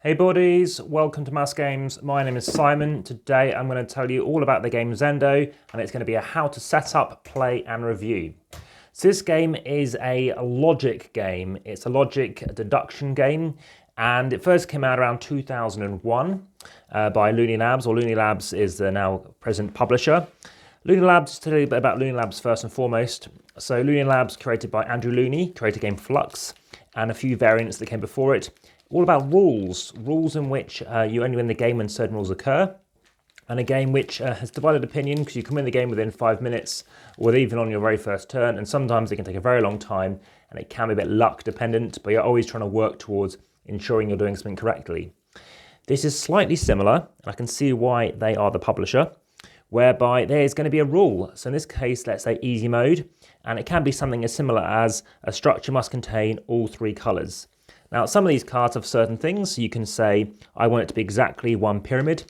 Hey buddies, welcome to AmassGames. My name is Simon. Today I'm going to tell you all about the game Zendo, and it's going to be a how to set up, play and review. So this game is a logic game. It's a logic deduction game, and it first came out around 2001 by Looney Labs, or Looney Labs is the now present publisher. Looney Labs, to tell you a bit about Looney Labs first and foremost. So Looney Labs, created by Andrew Looney, created a game Flux, and a few variants that came before it. All about rules in which you only win the game when certain rules occur, and a game which has divided opinion because you can win the game within 5 minutes or even on your very first turn, and sometimes it can take a very long time and it can be a bit luck dependent, but you're always trying to work towards ensuring you're doing something correctly. This is slightly similar, and I can see why they are the publisher, whereby there is going to be a rule. So in this case, let's say easy mode, and it can be something as similar as a structure must contain all 3 colours. Now, some of these cards have certain things. You can say, I want it to be exactly one pyramid,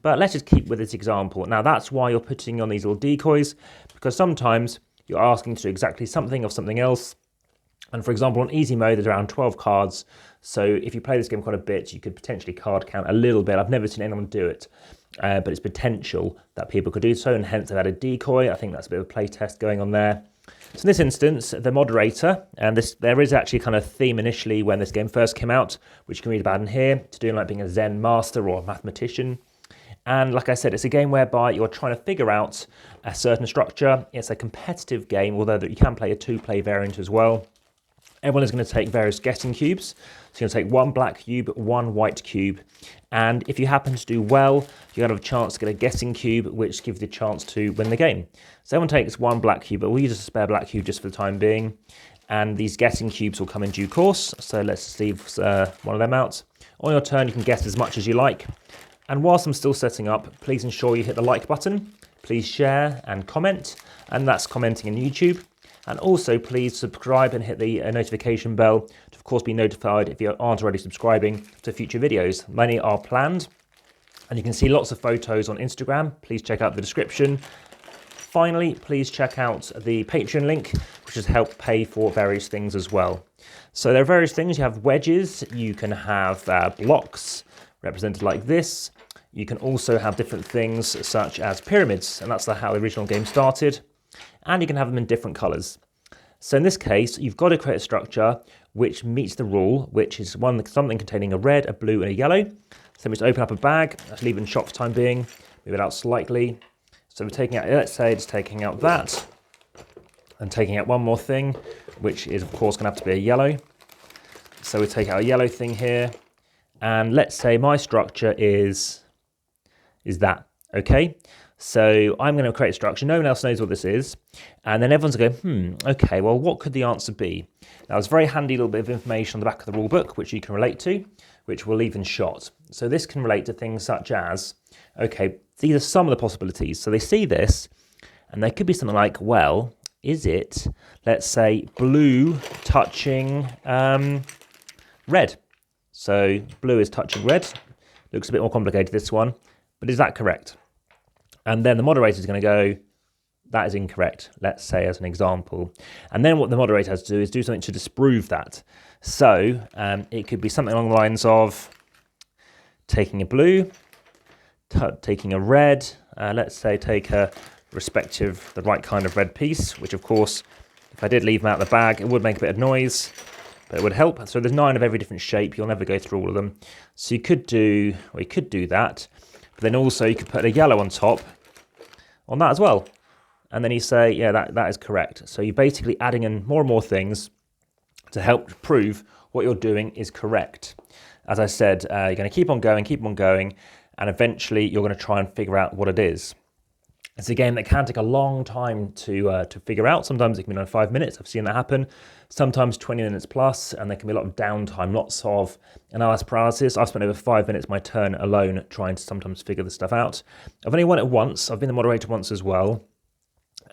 but let's just keep with this example. Now, that's why you're putting on these little decoys, because sometimes you're asking to do exactly something of something else. And for example, on easy mode, there's around 12 cards. So if you play this game quite a bit, you could potentially card count a little bit. I've never seen anyone do it, but it's potential that people could do so, and hence they've added decoy. I think that's a bit of a play test going on there. So in this instance, the moderator, and there is actually kind of theme initially when this game first came out, which you can read about in here, to do like being a Zen master or a mathematician. And like I said, it's a game whereby you're trying to figure out a certain structure. It's a competitive game, although you can play a 2-player variant as well. Everyone is going to take various guessing cubes. So you're going to take 1 black cube, 1 white cube. And if you happen to do well, you have a chance to get a guessing cube, which gives you the chance to win the game. So everyone takes 1 black cube, but we'll use a spare black cube just for the time being. And these guessing cubes will come in due course. So let's just leave one of them out. On your turn, you can guess as much as you like. And whilst I'm still setting up, please ensure you hit the like button. Please share and comment. And that's commenting in YouTube. And also, please subscribe and hit the notification bell to, of course, be notified if you aren't already subscribing to future videos. Many are planned, and you can see lots of photos on Instagram. Please check out the description. Finally, please check out the Patreon link, which has helped pay for various things as well. So there are various things. You have wedges. You can have blocks represented like this. You can also have different things such as pyramids, and that's how the original game started. And you can have them in different colours. So in this case, you've got to create a structure which meets the rule, which is something containing a red, a blue and a yellow. So we just open up a bag, let's leave it in shop for the time being, move it out slightly. So we're taking out, let's say it's taking out that, and taking out one more thing, which is of course going to have to be a yellow. So we take out a yellow thing here, and let's say my structure is that, okay? So I'm going to create a structure. No one else knows what this is. And then everyone's going, okay, well, what could the answer be? Now, it's a very handy little bit of information on the back of the rule book, which you can relate to, which we'll leave in shot. So this can relate to things such as, okay, these are some of the possibilities. So they see this, and they could be something like, well, is it, let's say, blue touching red? So blue is touching red. Looks a bit more complicated, this one. But is that correct? And then the moderator is going to go, that is incorrect, let's say as an example. And then what the moderator has to do is do something to disprove that. So it could be something along the lines of taking a blue, taking a red, let's say take the right kind of red piece, which of course, if I did leave them out of the bag, it would make a bit of noise, but it would help. So there's 9 of every different shape. You'll never go through all of them. So you could do that. But then also you could put a yellow on top on that as well. And then you say, yeah, that is correct. So you're basically adding in more and more things to help prove what you're doing is correct. As I said, you're going to keep on going, and eventually you're going to try and figure out what it is. It's a game that can take a long time to figure out. Sometimes it can be done in 5 minutes. I've seen that happen. Sometimes 20 minutes plus, and there can be a lot of downtime, lots of analysis paralysis. I've spent over 5 minutes my turn alone trying to sometimes figure this stuff out. I've only won it once. I've been the moderator once as well.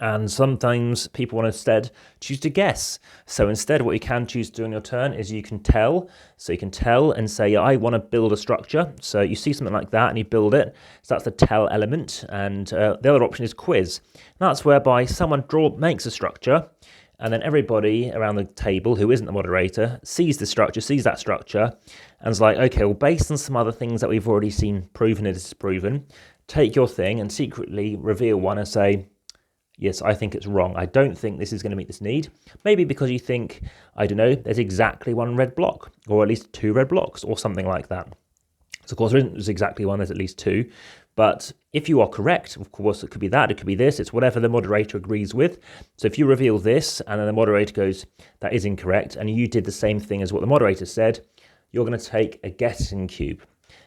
And sometimes people want to instead choose to guess. So instead, what you can choose to do on your turn is you can tell. So you can tell and say, I want to build a structure. So you see something like that and you build it. So that's the tell element. And the other option is quiz. And that's whereby someone makes a structure and then everybody around the table who isn't the moderator sees the structure, sees that structure, and is like, okay, well, based on some other things that we've already seen proven and disproven, take your thing and secretly reveal one and say, yes, I think it's wrong. I don't think this is going to meet this need. Maybe because you think, I don't know, there's exactly one red block, or at least 2 red blocks, or something like that. So of course, there isn't exactly one, there's at least 2. But if you are correct, of course, it could be that, it could be this, it's whatever the moderator agrees with. So if you reveal this, and then the moderator goes, that is incorrect, and you did the same thing as what the moderator said, you're going to take a guessing cube.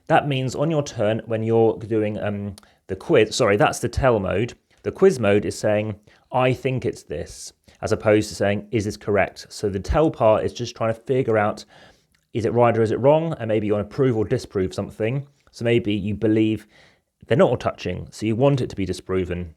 That means on your turn, when you're doing the quiz, sorry, that's the tell mode. The quiz mode is saying, I think it's this, as opposed to saying, is this correct? So the tell part is just trying to figure out, is it right or is it wrong? And maybe you want to prove or disprove something. So maybe you believe they're not all touching, so you want it to be disproven.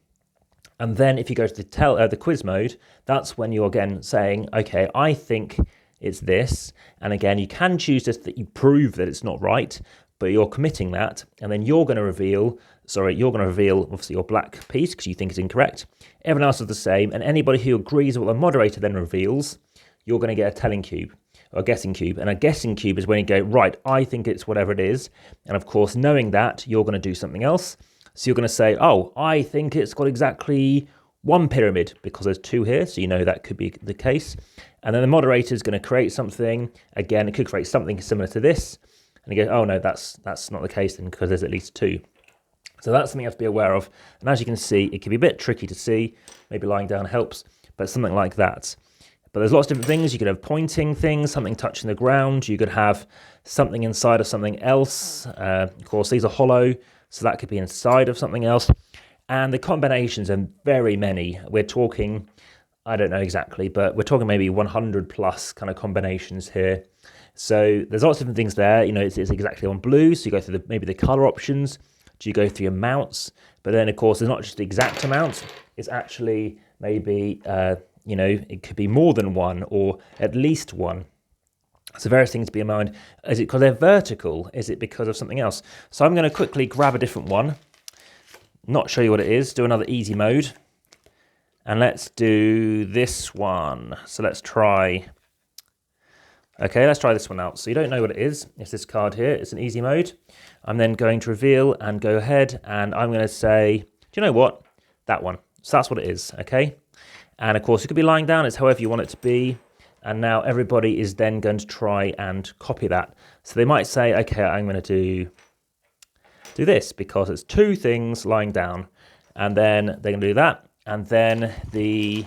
And then if you go to the quiz mode, that's when you're again saying, okay, I think it's this. And again, you can choose just that you prove that it's not right, but you're committing that. And then you're going to reveal obviously your black piece because you think it's incorrect. Everyone else is the same. And anybody who agrees with what the moderator then reveals, you're going to get a telling cube. Or a guessing cube. And a guessing cube is when you go, right, I think it's whatever it is. And of course, knowing that, you're going to do something else. So you're going to say, oh, I think it's got exactly 1 pyramid because there's 2 here. So you know that could be the case. And then the moderator is going to create something. Again, it could create something similar to this. And you go, oh, no, that's not the case then because there's at least 2. So that's something you have to be aware of. And as you can see, it can be a bit tricky to see. Maybe lying down helps, but something like that. But there's lots of different things. You could have pointing things, something touching the ground. You could have something inside of something else. Of course, these are hollow, so that could be inside of something else. And the combinations are very many. We're talking, I don't know exactly, but we're talking maybe 100 plus kind of combinations here. So there's lots of different things there. You know, it's exactly on blue, so you go through maybe the color options. Do you go through amounts? But then, of course, there's not just the exact amount. It's actually maybe... you know, it could be more than 1 or at least 1. So various things to be in mind. Is it because they're vertical? Is it because of something else? So I'm going to quickly grab a different one, not show you what it is, do another easy mode. And let's do this one. So let's try this one out. So you don't know what it is. It's this card here. It's an easy mode. I'm then going to reveal and go ahead and I'm going to say, do you know what? That one. So that's what it is, okay? And of course, it could be lying down. It's however you want it to be. And now everybody is then going to try and copy that. So they might say, okay, I'm going to do this because it's 2 things lying down. And then they're going to do that. And then the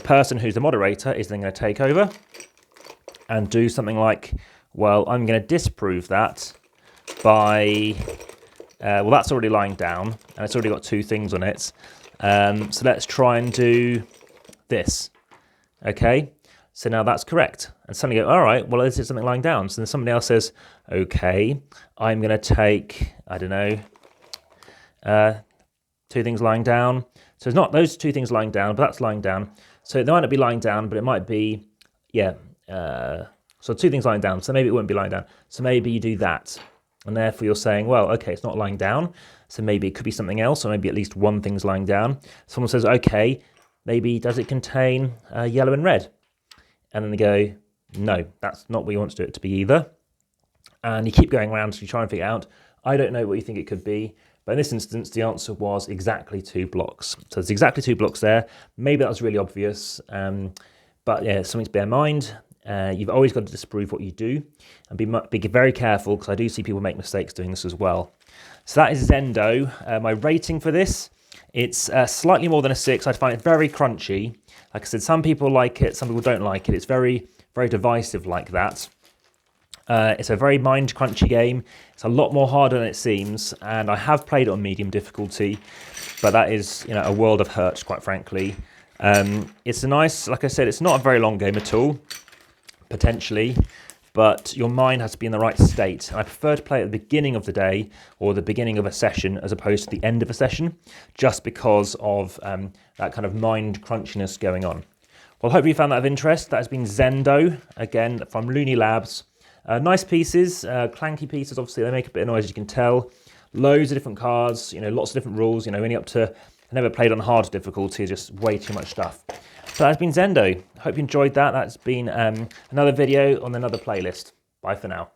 person who's the moderator is then going to take over and do something like, well, I'm going to disprove that by, well, that's already lying down. And it's already got 2 things on it. So let's try and do this, okay? So now that's correct. And suddenly go, all right, well, this is something lying down. So then somebody else says, okay, I'm going to take, I don't know, 2 things lying down. So it's not those 2 things lying down, but that's lying down. So they might not be lying down, but it might be, yeah, so 2 things lying down. So maybe it wouldn't be lying down. So maybe you do that. And therefore you're saying, well, okay, it's not lying down. So maybe it could be something else, or maybe at least 1 thing's lying down. Someone says, okay, maybe does it contain yellow and red? And then they go, no, that's not what you want it to be either. And you keep going around to try and figure out, I don't know what you think it could be. But in this instance, the answer was exactly 2 blocks. So there's exactly 2 blocks there. Maybe that was really obvious. But yeah, something to bear in mind. You've always got to disprove what you do. And be very careful, because I do see people make mistakes doing this as well. So that is Zendo. My rating for this, it's slightly more than a 6. I find it very crunchy. Like I said, some people like it, some people don't like it. It's very, very divisive like that. It's a very mind-crunchy game. It's a lot more harder than it seems, and I have played it on medium difficulty, but that is, you know, a world of hurt, quite frankly. It's a nice, like I said, it's not a very long game at all, potentially, but your mind has to be in the right state. I prefer to play at the beginning of the day or the beginning of a session as opposed to the end of a session, just because of that kind of mind crunchiness going on. Well, hopefully you found that of interest. That has been Zendo, again, from Looney Labs. Nice pieces, clanky pieces, obviously they make a bit of noise, as you can tell. Loads of different cards, you know, lots of different rules, you know, only up to, I never played on hard difficulty, just way too much stuff. So that's been Zendo. Hope you enjoyed that. That's been another video on another playlist. Bye for now.